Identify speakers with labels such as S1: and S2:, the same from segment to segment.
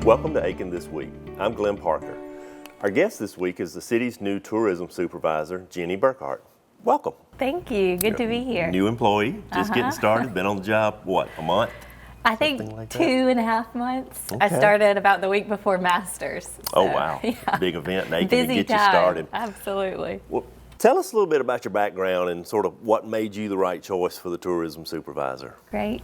S1: Welcome to Aiken This Week. I'm Glenn Parker. Our guest this week is the city's new tourism supervisor, Jenny Burghardt. Welcome.
S2: Thank you. Good to be here.
S1: New employee, just getting started, been on the job, what, a month?
S2: I think
S1: like
S2: 2.5 months.
S1: Okay.
S2: I started about the week before Masters. So,
S1: Oh, wow.
S2: Yeah.
S1: Big event in Aiken
S2: Busy
S1: to get
S2: time.
S1: you started.
S2: Absolutely.
S1: Well, tell us a little bit about your background and sort of what made you the right choice for the tourism supervisor.
S2: Great.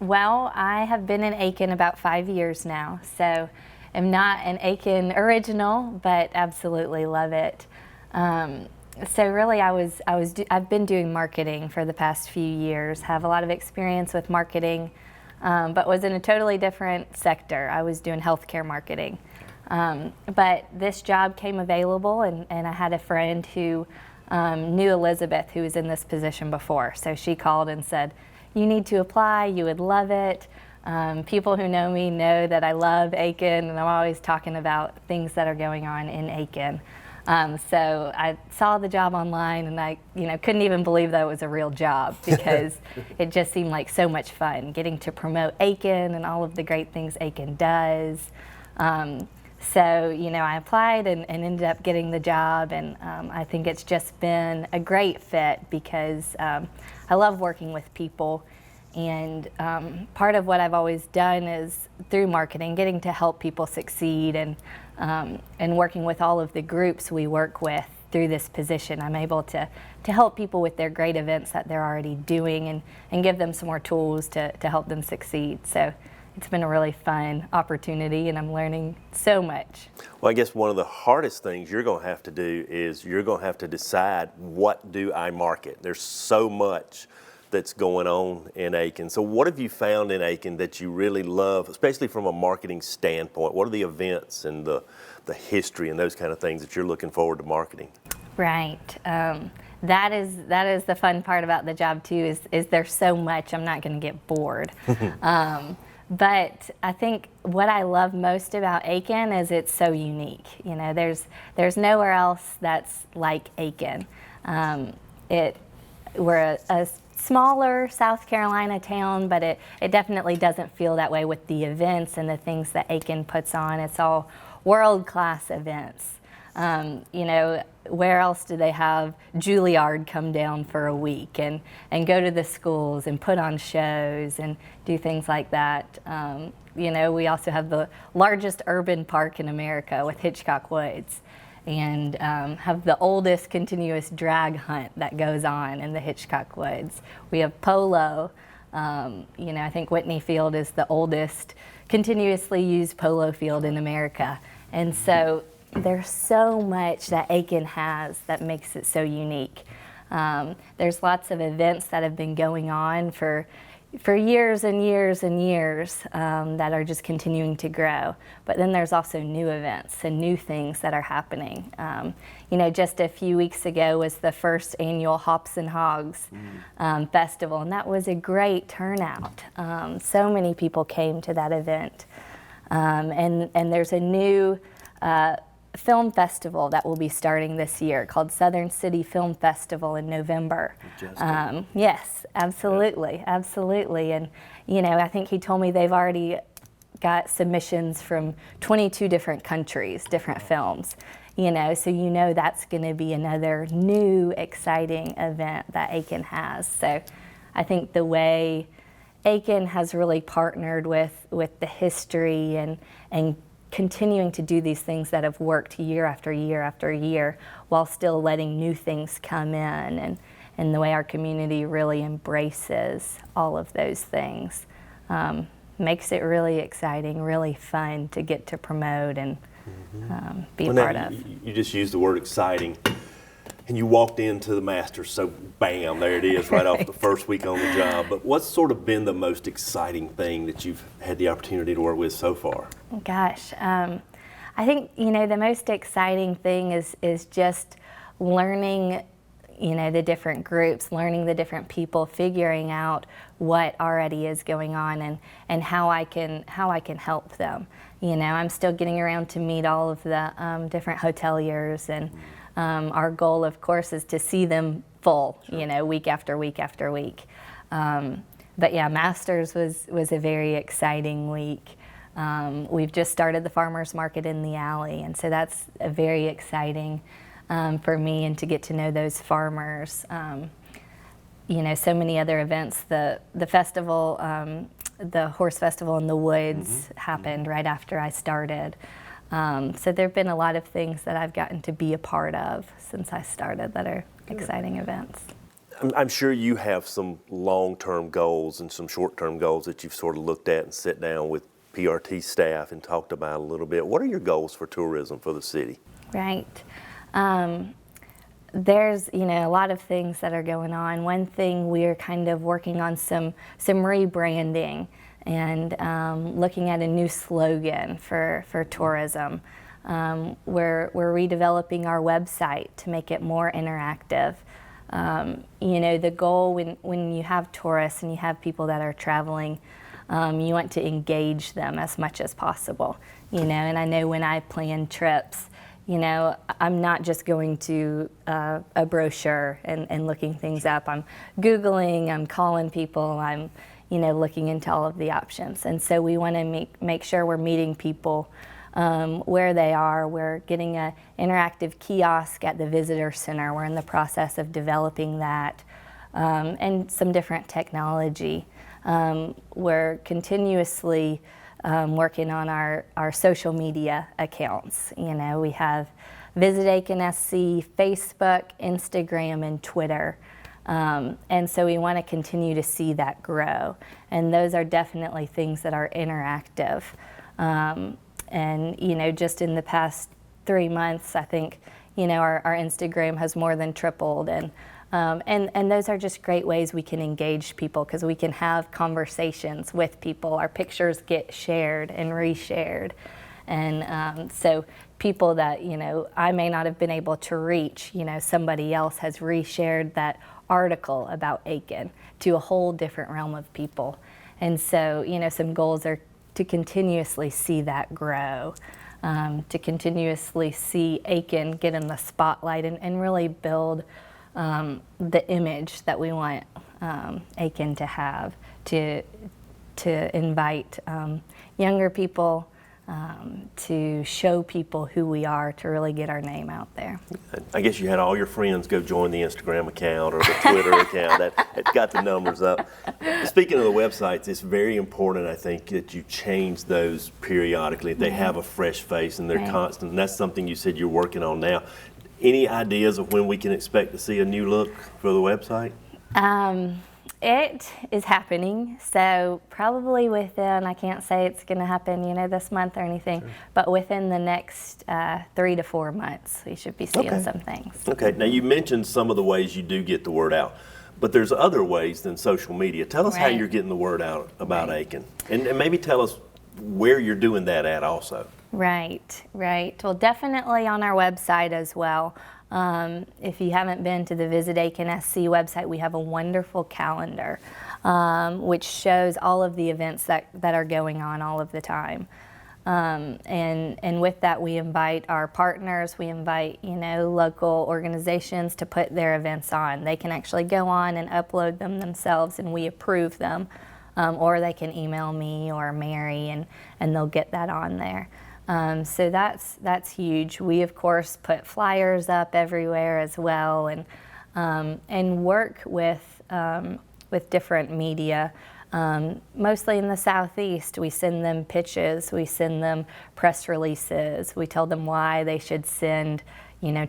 S2: Well, I have been in Aiken about 5 years now, so I'm not an Aiken original, but absolutely love it. So really, I've been doing marketing for the past few years, have a lot of experience with marketing, but was in a totally different sector. I was doing healthcare marketing. But this job came available, and I had a friend who knew Elizabeth, who was in this position before. So she called and said, "You need to apply, you would love it." People who know me know that I love Aiken, and I'm always talking about things that are going on in Aiken. So I saw the job online, and I couldn't even believe that it was a real job, because it just seemed like so much fun getting to promote Aiken and all of the great things Aiken does. So I applied and ended up getting the job, and I think it's just been a great fit because I love working with people. And part of what I've always done is through marketing, getting to help people succeed, and working with all of the groups we work with through this position. I'm able to help people with their great events that they're already doing, and give them some more tools to help them succeed. So it's been a really fun opportunity, and I'm learning so much.
S1: Well, I guess one of the hardest things you're going to have to do is you're going to have to decide, what do I market? There's so much that's going on in Aiken. So what have you found in Aiken that you really love, especially from a marketing standpoint? What are the events and the history and those kind of things that you're looking forward to marketing?
S2: Right. That is the fun part about the job too, is there's so much, I'm not going to get bored. But I think what I love most about Aiken is it's so unique. There's nowhere else that's like Aiken. We're a smaller South Carolina town, but it definitely doesn't feel that way with the events and the things that Aiken puts on. It's all world-class events. Where else do they have Juilliard come down for a week and go to the schools and put on shows and do things like that? We also have the largest urban park in America with Hitchcock Woods, and have the oldest continuous drag hunt that goes on in the Hitchcock Woods. We have polo. I think Whitney Field is the oldest continuously used polo field in America. And so there's so much that Aiken has that makes it so unique. There's lots of events that have been going on for years and years and years that are just continuing to grow. But then there's also new events and new things that are happening. Just a few weeks ago was the first annual Hops and Hogs festival, and that was a great turnout. So many people came to that event. And there's a new film festival that will be starting this year called Southern City Film Festival in November. Yes, absolutely, absolutely. And I think he told me they've already got submissions from 22 different countries, different films. So that's going to be another new exciting event that Aiken has. So I think the way Aiken has really partnered with the history and continuing to do these things that have worked year after year after year, while still letting new things come in, and the way our community really embraces all of those things makes it really exciting, really fun to get to promote and be a part of.
S1: You just used the word exciting, and you walked into the Masters, so bam, there it is, right off the first week on the job. But what's sort of been the most exciting thing that you've had the opportunity to work with so far?
S2: Gosh, I think the most exciting thing is just learning the different groups, learning the different people, figuring out what already is going on and how I can help them. I'm still getting around to meet all of the different hoteliers, and our goal, of course, is to see them full, week after week after week. But yeah, Masters was a very exciting week. We've just started the farmers market in the alley, and so that's very exciting for me, and to get to know those farmers. So many other events. The festival, the horse festival in the woods happened right after I started. So there have been a lot of things that I've gotten to be a part of since I started that are exciting events.
S1: I'm sure you have some long-term goals and some short-term goals that you've sort of looked at and sit down with PRT staff and talked about a little bit. What are your goals for tourism for the city?
S2: Right. There's a lot of things that are going on. One thing, we're kind of working on some rebranding and looking at a new slogan for tourism. We're redeveloping our website to make it more interactive. The goal when you have tourists and you have people that are traveling, you want to engage them as much as possible. And I know when I plan trips, I'm not just going to a brochure and looking things up. I'm Googling, I'm calling people, I'm looking into all of the options. And so we want to make sure we're meeting people where they are. We're getting an interactive kiosk at the visitor center. We're in the process of developing that, and some different technology. We're continuously working on our social media accounts. We have Visit Aiken SC, Facebook, Instagram, and Twitter. And so we want to continue to see that grow. And those are definitely things that are interactive. And just in the past 3 months, I think, our Instagram has more than tripled. And those are just great ways we can engage people, because we can have conversations with people. Our pictures get shared and reshared. And so people that, I may not have been able to reach, somebody else has reshared that article about Aiken to a whole different realm of people. And so, some goals are to continuously see that grow, to continuously see Aiken get in the spotlight and really build the image that we want Aiken to have, to invite younger people, to show people who we are, to really get our name out there.
S1: I guess you had all your friends go join the Instagram account or the Twitter account. That got the numbers up. Speaking of the websites, it's very important, I think, that you change those periodically. They have a fresh face and they're constant. And that's something you said you're working on now. Any ideas of when we can expect to see a new look for the website?
S2: It is happening, so probably within, I can't say it's going to happen, this month or anything, but within the next 3 to 4 months, we should be seeing some things.
S1: Okay, now you mentioned some of the ways you do get the word out, but there's other ways than social media. Tell us how you're getting the word out about Aiken, and maybe tell us where you're doing that at also. Right.
S2: Well, definitely on our website as well. If you haven't been to the Visit Aiken SC website, we have a wonderful calendar which shows all of the events that are going on all of the time. And with that, we invite our partners, we invite local organizations to put their events on. They can actually go on and upload them themselves, and we approve them, or they can email me or Mary, and they'll get that on there. So that's huge. We of course put flyers up everywhere as well, and work with different media. Mostly in the Southeast, we send them pitches, we send them press releases, we tell them why they should send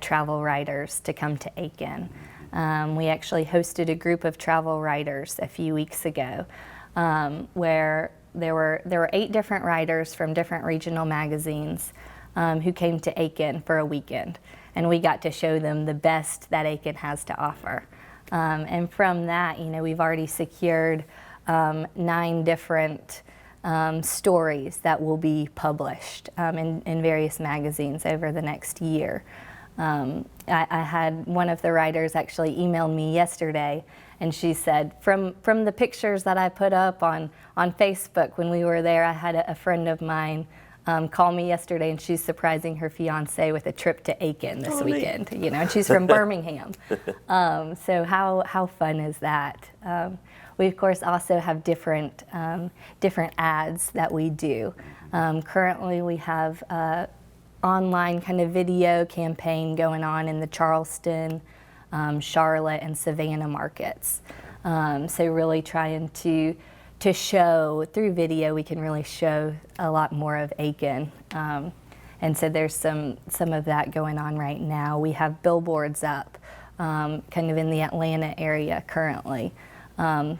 S2: travel writers to come to Aiken. We actually hosted a group of travel writers a few weeks ago, where there were 8 different writers from different regional magazines who came to Aiken for a weekend, and we got to show them the best that Aiken has to offer. And from that, we've already secured 9 different stories that will be published in various magazines over the next year. I had one of the writers actually email me yesterday, and she said, from the pictures that I put up on Facebook when we were there, I had a friend of mine called me yesterday, and she's surprising her fiance with a trip to Aiken this weekend. You know, and she's from Birmingham. So how fun is that? We of course also have different ads that we do. Currently, we have online kind of video campaign going on in the Charleston, Charlotte, and Savannah markets. So really trying to show through video, we can really show a lot more of Aiken. And so there's some of that going on right now. We have billboards up kind of in the Atlanta area currently.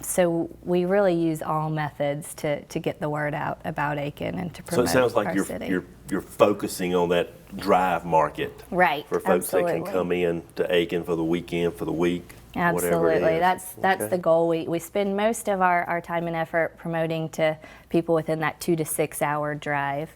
S2: So we really use all methods to get the word out about Aiken and to promote our city.
S1: So it sounds like you're focusing on that drive market.
S2: Right,
S1: For folks
S2: absolutely.
S1: that can come in to Aiken for the weekend, for the week,
S2: Absolutely,
S1: whatever it is.
S2: that's the goal. We spend most of our time and effort promoting to people within that 2 to 6 hour drive,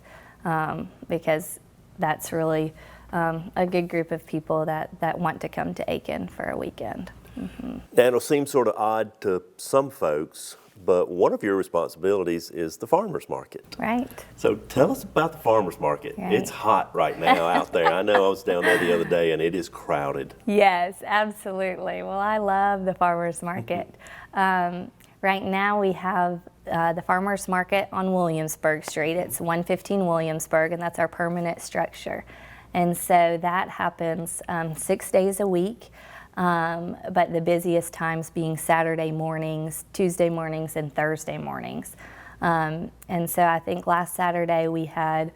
S2: because that's really a good group of people that want to come to Aiken for a weekend. Mm-hmm.
S1: Now, it'll seem sort of odd to some folks, but one of your responsibilities is the farmers market.
S2: Right.
S1: So tell us about the farmers market.
S2: Right.
S1: It's hot right now out there. I know I was down there the other day and it is crowded.
S2: Yes, absolutely. Well, I love the farmers market. Right now we have the farmers market on Williamsburg Street. It's 115 Williamsburg, and that's our permanent structure. And so that happens 6 days a week. But the busiest times being Saturday mornings, Tuesday mornings, and Thursday mornings. And so I think last Saturday we had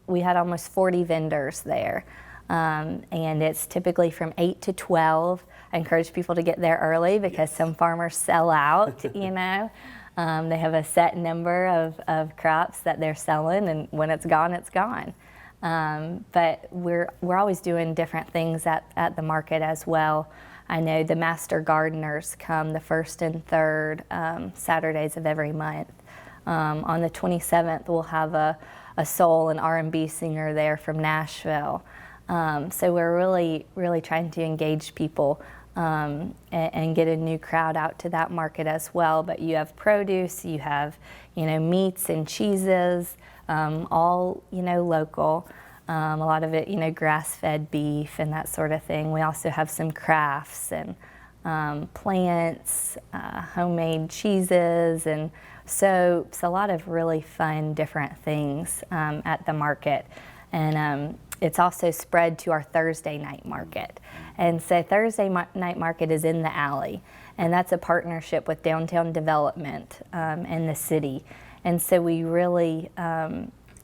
S2: almost 40 vendors there. And it's typically from 8 to 12. I encourage people to get there early because some farmers sell out, you know. They have a set number of crops that they're selling, and when it's gone, it's gone. But we're always doing different things at the market as well. I know the master gardeners come the first and third Saturdays of every month. On the 27th, we'll have a soul and R&B singer there from Nashville. So we're really trying to engage people and get a new crowd out to that market as well. But you have produce, you have meats and cheeses. All local, a lot of it grass-fed beef and that sort of thing. We also have some crafts and plants, homemade cheeses and soaps, a lot of really fun different things at the market. And it's also spread to our Thursday night market. And so Thursday night market is in the alley, and that's a partnership with Downtown Development and the city. And so we really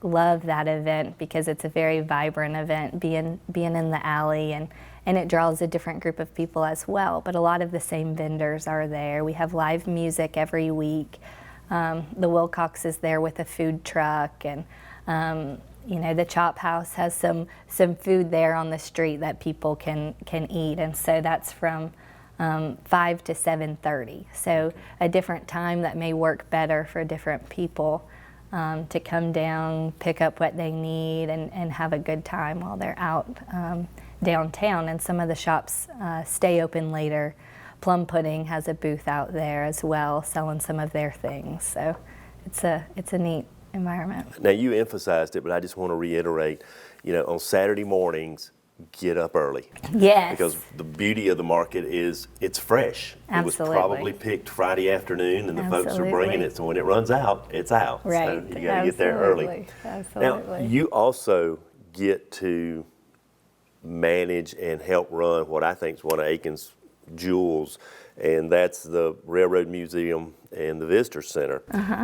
S2: love that event because it's a very vibrant event, being in the alley, and it draws a different group of people as well. But a lot of the same vendors are there. We have live music every week. The Wilcox is there with a food truck, and the Chop House has some food there on the street that people can eat. And so that's from 5 to 7:30. So a different time that may work better for different people to come down, pick up what they need, and have a good time while they're out downtown. And some of the shops stay open later. Plum Pudding has a booth out there as well, selling some of their things. So it's a neat environment.
S1: Now, you emphasized it, but I just want to reiterate, on Saturday mornings, get up early.
S2: Yes.
S1: Because the beauty of the market is it's fresh.
S2: Absolutely.
S1: It was probably picked Friday afternoon, and the folks are bringing it, so when it runs out, it's out.
S2: Right.
S1: So you got to get there early.
S2: Absolutely.
S1: Now, you also get to manage and help run what I think is one of Aiken's jewels, and that's the Railroad Museum and the Visitor Center.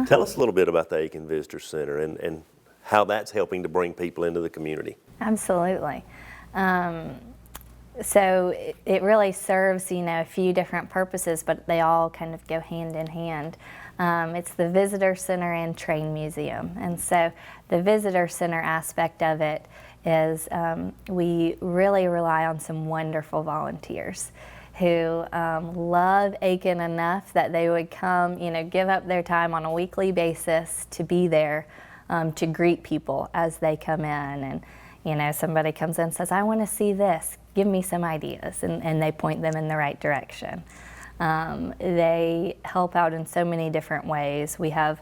S1: Tell us a little bit about the Aiken Visitor Center and how that's helping to bring people into the community.
S2: Absolutely. So it really serves, a few different purposes, but they all kind of go hand in hand. It's the Visitor Center and Train Museum. And so the Visitor Center aspect of it is we really rely on some wonderful volunteers who love Aiken enough that they would come, give up their time on a weekly basis to be there to greet people as they come in. And, somebody comes in and says, I want to see this, give me some ideas, and they point them in the right direction. They help out in so many different ways. We have,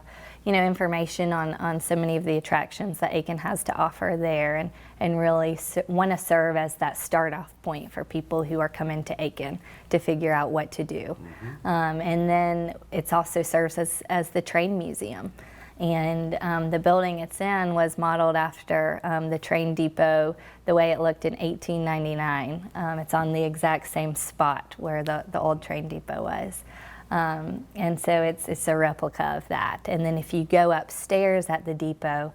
S2: information on so many of the attractions that Aiken has to offer there, and really want to serve as that start-off point for people who are coming to Aiken to figure out what to do. And then it also serves as the train museum. And the building it's in was modeled after the train depot, the way it looked in 1899. It's on the exact same spot where the old train depot was. And so it's a replica of that. And then if you go upstairs at the depot,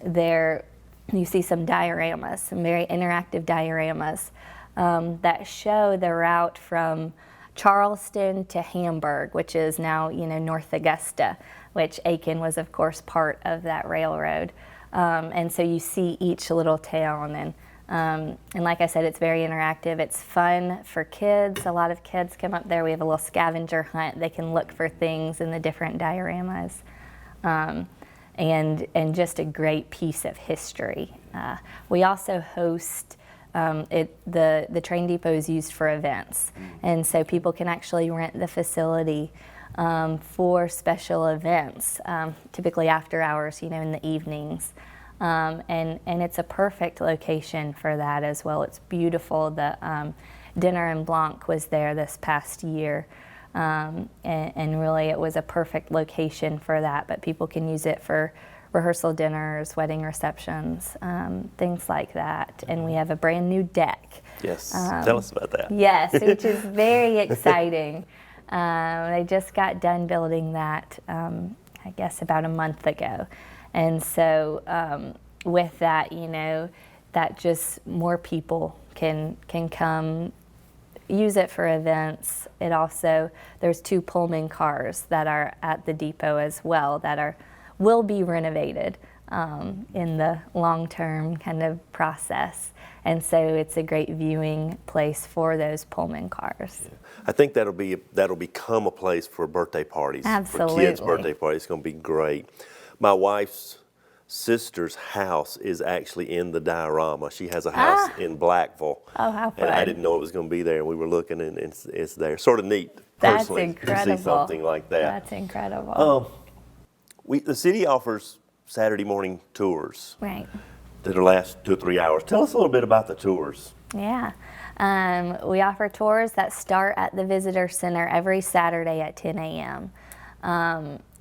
S2: there you see some dioramas, some very interactive dioramas that show the route from Charleston to Hamburg, which is now North Augusta, which Aiken was of course part of that railroad. And so you see each little town, and like I said, it's very interactive. It's fun for kids. A lot of kids come up there. We have a little scavenger hunt. They can look for things in the different dioramas. And just a great piece of history. We also host, the train depot is used for events, and so people can actually rent the facility for special events, typically after hours, in the evenings. And it's a perfect location for that as well. It's beautiful. The Dinner en Blanc was there this past year, and really it was a perfect location for that, but people can use it for rehearsal dinners, wedding receptions, things like that. And we have a brand new deck.
S1: Yes, tell us about that.
S2: Yes, which is very exciting. They just got done building that, I guess, about a month ago. And so with that, that just more people can come use it for events. It also, there's 2 Pullman cars that are at the depot as well that will be renovated in the long-term kind of process. And so it's a great viewing place for those Pullman cars.
S1: Yeah. I think that'll become a place for birthday parties.
S2: Absolutely.
S1: For kids' birthday parties. It's going to be great. My wife's sister's house is actually in the diorama. She has a house in Blackville.
S2: Oh, how fun.
S1: And I didn't know it was going to be there, and we were looking, and it's there. Sort of neat,
S2: That's
S1: personally,
S2: incredible.
S1: to see something like that.
S2: That's incredible.
S1: The city offers Saturday morning tours.
S2: Right.
S1: That'll last 2 or 3 hours. Tell us a little bit about the tours.
S2: Yeah. We offer tours that start at the Visitor Center every Saturday at 10 a.m.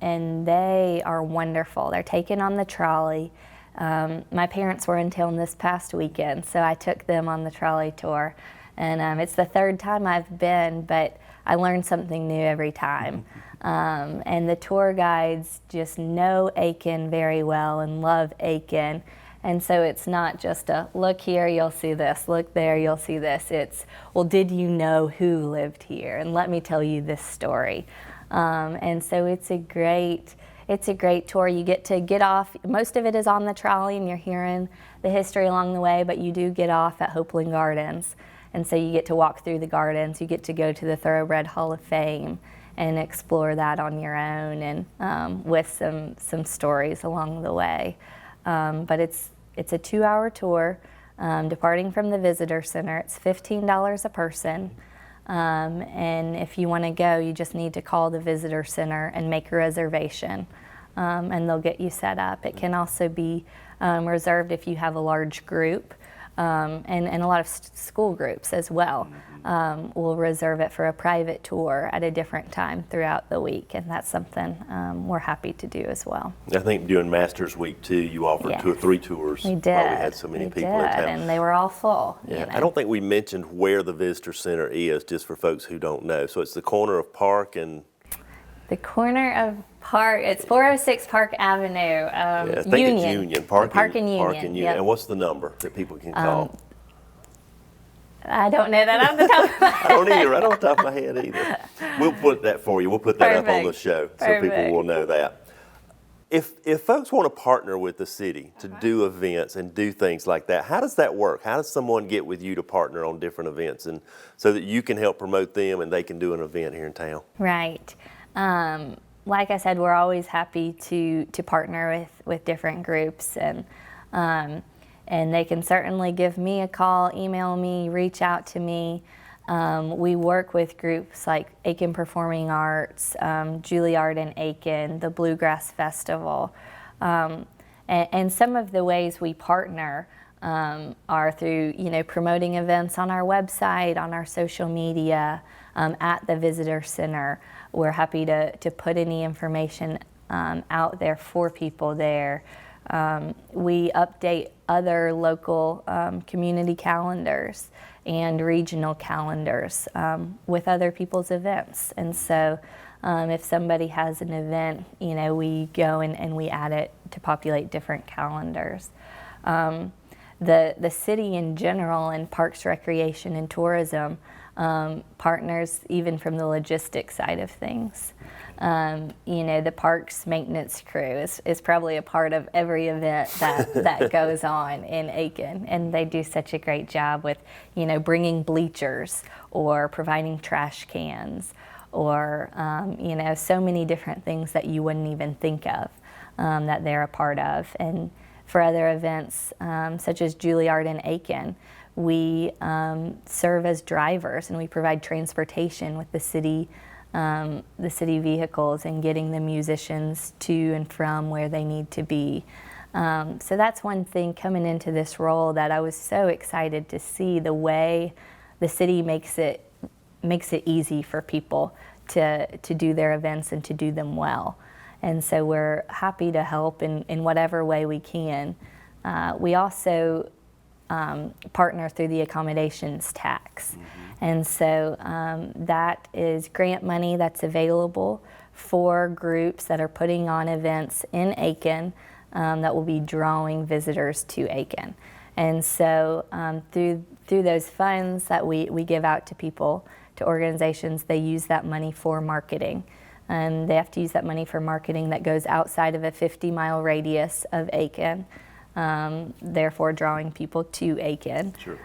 S2: And they are wonderful. They're taken on the trolley. My parents were in town this past weekend, so I took them on the trolley tour. And it's the 3rd time I've been, but I learn something new every time. And the tour guides just know Aiken very well and love Aiken. And so it's not just a, look here, you'll see this, look there, you'll see this. It's, well, did you know who lived here? And let me tell you this story. And so it's a great tour. You get to get off. Most of it is on the trolley, and you're hearing the history along the way, but you do get off at Hopeland Gardens. And so you get to walk through the gardens. You get to go to the Thoroughbred Hall of Fame and explore that on your own, and with some stories along the way. But it's a 2-hour tour, departing from the Visitor Center. It's $15 a person. And if you want to go, you just need to call the Visitor Center and make a reservation, and they'll get you set up. It can also be reserved if you have a large group, and a lot of school groups as well. We'll reserve it for a private tour at a different time throughout the week, and that's something we're happy to do as well.
S1: I think during Masters Week too, you offered 2 or 3 tours.
S2: We did.
S1: While we had so many people in town,
S2: and they were all full.
S1: Yeah, I don't think we mentioned where the Visitor Center is, just for folks who don't know. So it's the corner of Park and.
S2: The corner of Park. It's 406 Park Avenue.
S1: Yeah, I think
S2: Union.
S1: it's Union. Park and Union.
S2: Park and Union. Yep.
S1: And what's the number that people can call?
S2: I don't know that off the top of my head.
S1: I don't either. Right off the top of my head either. We'll put that for you. We'll put that up on the show so people will know that. If folks want to partner with the city to do events and do things like that, how does that work? How does someone get with you to partner on different events, and so that you can help promote them and they can do an event here in town?
S2: Right. Like I said, we're always happy to partner with different groups, and they can certainly give me a call, email me, reach out to me. We work with groups like Aiken Performing Arts, Juilliard in Aiken, the Bluegrass Festival. And some of the ways we partner are through, promoting events on our website, on our social media, at the visitor center. We're happy to put any information out there for people there. We update other local community calendars and regional calendars with other people's events. And so if somebody has an event, we go and we add it to populate different calendars. The city in general, and Parks, Recreation, and Tourism partners even from the logistics side of things. The parks maintenance crew is probably a part of every event that goes on in Aiken, and they do such a great job with, bringing bleachers or providing trash cans or, so many different things that you wouldn't even think of that they're a part of. And for other events, such as Juilliard in Aiken, we serve as drivers and we provide transportation with the city vehicles and getting the musicians to and from where they need to be. So that's one thing coming into this role that I was so excited to see, the way the city makes it easy for people to do their events and to do them well. And so we're happy to help in whatever way we can. We also partner through the accommodations tax. And so that is grant money that's available for groups that are putting on events in Aiken that will be drawing visitors to Aiken. And so through those funds that we give out to people, to organizations, they use that money for marketing. And they have to use that money for marketing that goes outside of a 50-mile radius of Aiken, therefore drawing people to Aiken.
S1: Sure.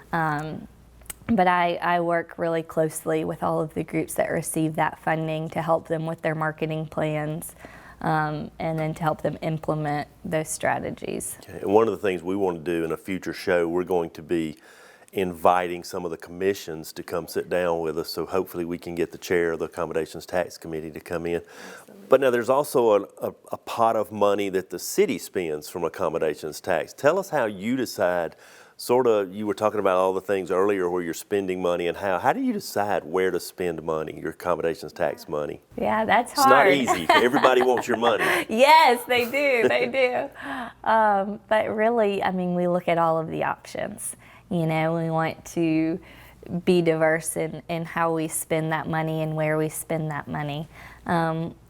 S2: But I work really closely with all of the groups that receive that funding to help them with their marketing plans and then to help them implement those strategies.
S1: Okay. And one of the things we want to do in a future show, we're going to be inviting some of the commissions to come sit down with us, so hopefully we can get the chair of the Accommodations Tax Committee to come in. But now there's also a pot of money that the city spends from accommodations tax. Tell us how you decide, you were talking about all the things earlier where you're spending money, and how do you decide where to spend money, your accommodations tax money?
S2: Yeah, that's hard.
S1: It's not easy. Everybody wants your money.
S2: Yes, they do. But really, we look at all of the options. We want to be diverse in how we spend that money and where we spend that money.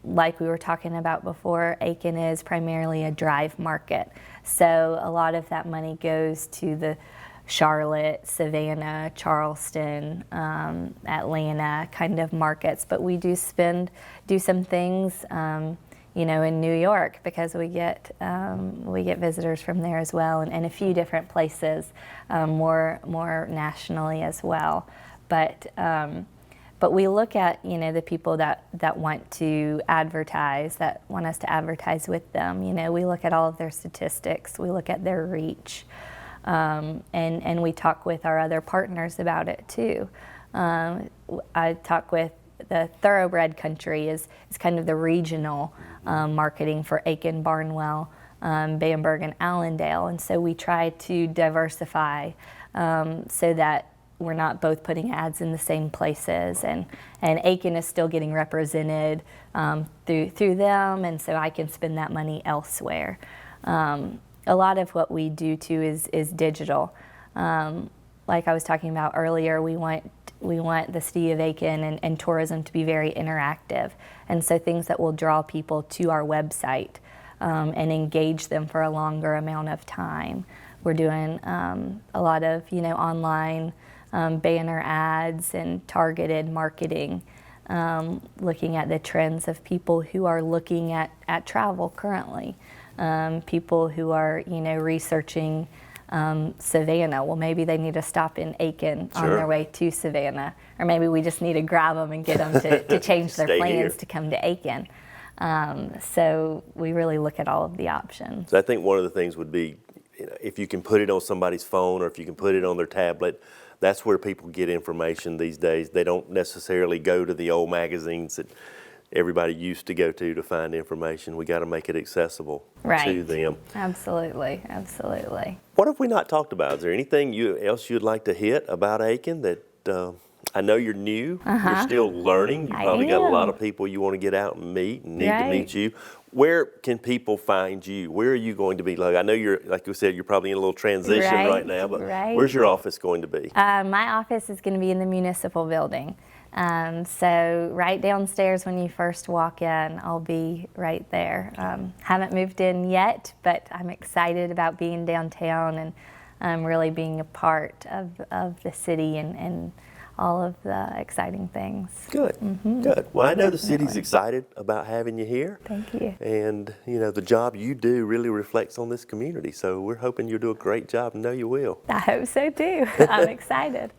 S2: Like we were talking about before, Aiken is primarily a drive market. So a lot of that money goes to the Charlotte, Savannah, Charleston, Atlanta kind of markets. But we do some things, in New York, because we get visitors from there as well, and a few different places, more nationally as well. But we look at the people that want to advertise, that want us to advertise with them. We look at all of their statistics, we look at their reach, and we talk with our other partners about it too. I talk with the Thoroughbred Country is kind of the regional marketing for Aiken, Barnwell, Bamberg, and Allendale, and so we try to diversify so that we're not both putting ads in the same places, and Aiken is still getting represented through them, and so I can spend that money elsewhere. A lot of what we do too is digital. Like I was talking about earlier, we want the city of Aiken and tourism to be very interactive, and so things that will draw people to our website and engage them for a longer amount of time. We're doing a lot of online banner ads and targeted marketing, looking at the trends of people who are looking at travel currently, people who are researching Savannah. Well, maybe they need to stop in Aiken on their way to Savannah, or maybe we just need to grab them and get them to change their plans to come to Aiken. So we really look at all of the options.
S1: So I think one of the things would be, if you can put it on somebody's phone or if you can put it on their tablet, That's where people get information these days. They don't necessarily go to the old magazines that everybody used to go to find information. We got to make it accessible to them.
S2: Absolutely, absolutely.
S1: What have we not talked about? Is there anything else you'd like to hit about Aiken that I know you're new, you're still learning, you probably got a lot of people you want to get out and meet and need to meet you. Where can people find you? Where are you going to be? Like, I know you're, like you said, you're probably in a little transition right now, but where's your office going to be?
S2: My office is going to be in the municipal building. So right downstairs when you first walk in, I'll be right there. Haven't moved in yet, but I'm excited about being downtown and really being a part of the city and all of the exciting things.
S1: Good, good. Well, I know the city's excited about having you here.
S2: Thank you.
S1: And, you know, the job you do really reflects on this community. So we're hoping you'll do a great job, and know you will.
S2: I hope so too. I'm excited.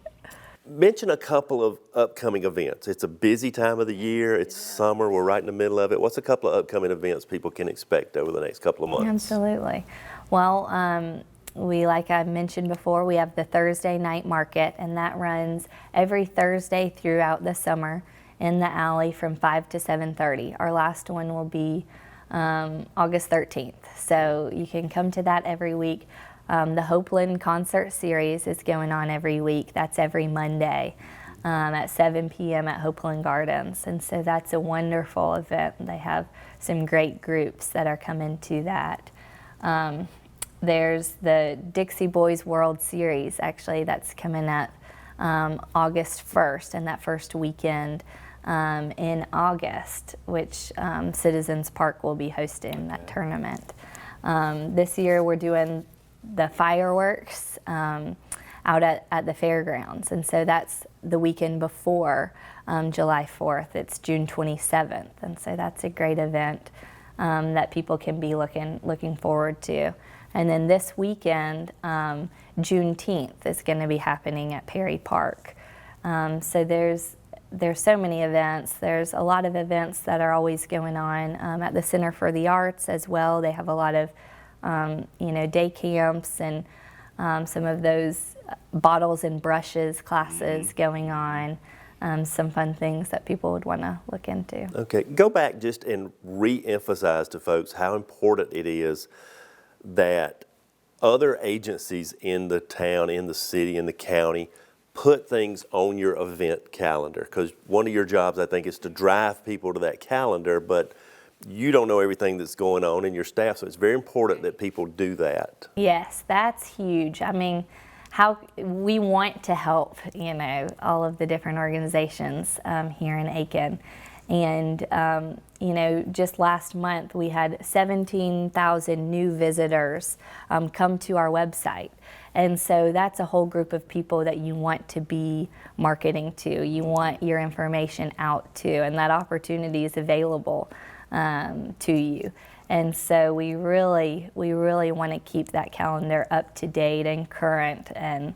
S1: Mention a couple of upcoming events. It's a busy time of the year. It's summer. We're right in the middle of it. What's a couple of upcoming events people can expect over the next couple of months?
S2: Absolutely. Well, like I mentioned before, we have the Thursday night market, and that runs every Thursday throughout the summer in the alley from 5 to 7:30. Our last one will be August 13th. So you can come to that every week. The Hopeland Concert Series is going on every week. That's every Monday at 7 p.m. at Hopeland Gardens. And so that's a wonderful event. They have some great groups that are coming to that. There's the Dixie Boys World Series, actually, that's coming up August 1st, and that first weekend in August, which Citizens Park will be hosting that tournament. This year we're doing the fireworks out at the fairgrounds, and so that's the weekend before July 4th. It's June 27th, and so that's a great event that people can be looking forward to. And then this weekend, Juneteenth is going to be happening at Perry Park. So there's so many events. There's a lot of events that are always going on at the Center for the Arts as well. They have a lot of day camps and some of those bottles and brushes classes going on. Some fun things that people would want to look into.
S1: Okay, go back just and re-emphasize to folks how important it is that other agencies in the town, in the city, in the county put things on your event calendar, because one of your jobs, I think, is to drive people to that calendar, but you don't know everything that's going on in your staff, so it's very important that people do that.
S2: Yes, that's huge. I mean, how we want to help, all of the different organizations here in Aiken. And, just last month we had 17,000 new visitors come to our website. And so that's a whole group of people that you want to be marketing to. You want your information out to, and that opportunity is available to you. And so we really want to keep that calendar up to date and current, and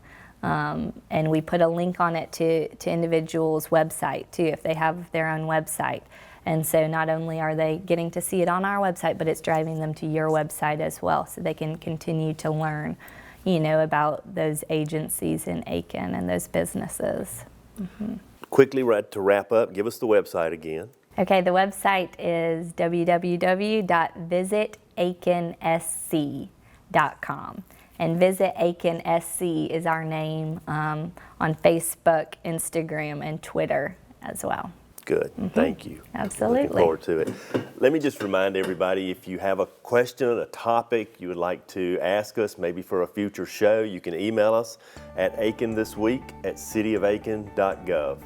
S2: we put a link on it to individuals' website too, if they have their own website. And so not only are they getting to see it on our website, but it's driving them to your website as well, so they can continue to learn, about those agencies in Aiken and those businesses.
S1: Quickly, to wrap up, give us the website again.
S2: Okay, the website is www.visitaikenSC.com. And Visit Aiken SC is our name on Facebook, Instagram, and Twitter as well.
S1: Good, thank you.
S2: Absolutely.
S1: Looking forward to it. Let me just remind everybody, if you have a question, a topic you would like to ask us, maybe for a future show, you can email us at aikenthisweek@cityofaiken.gov.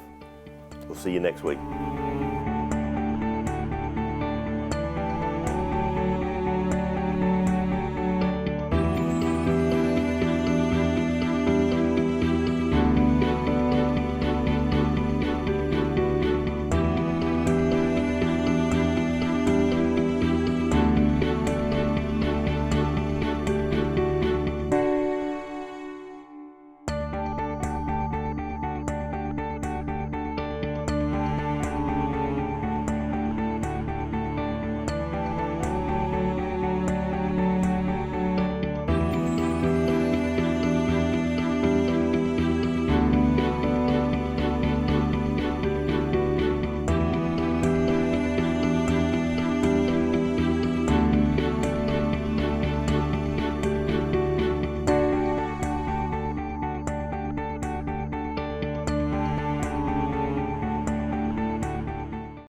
S1: We'll see you next week.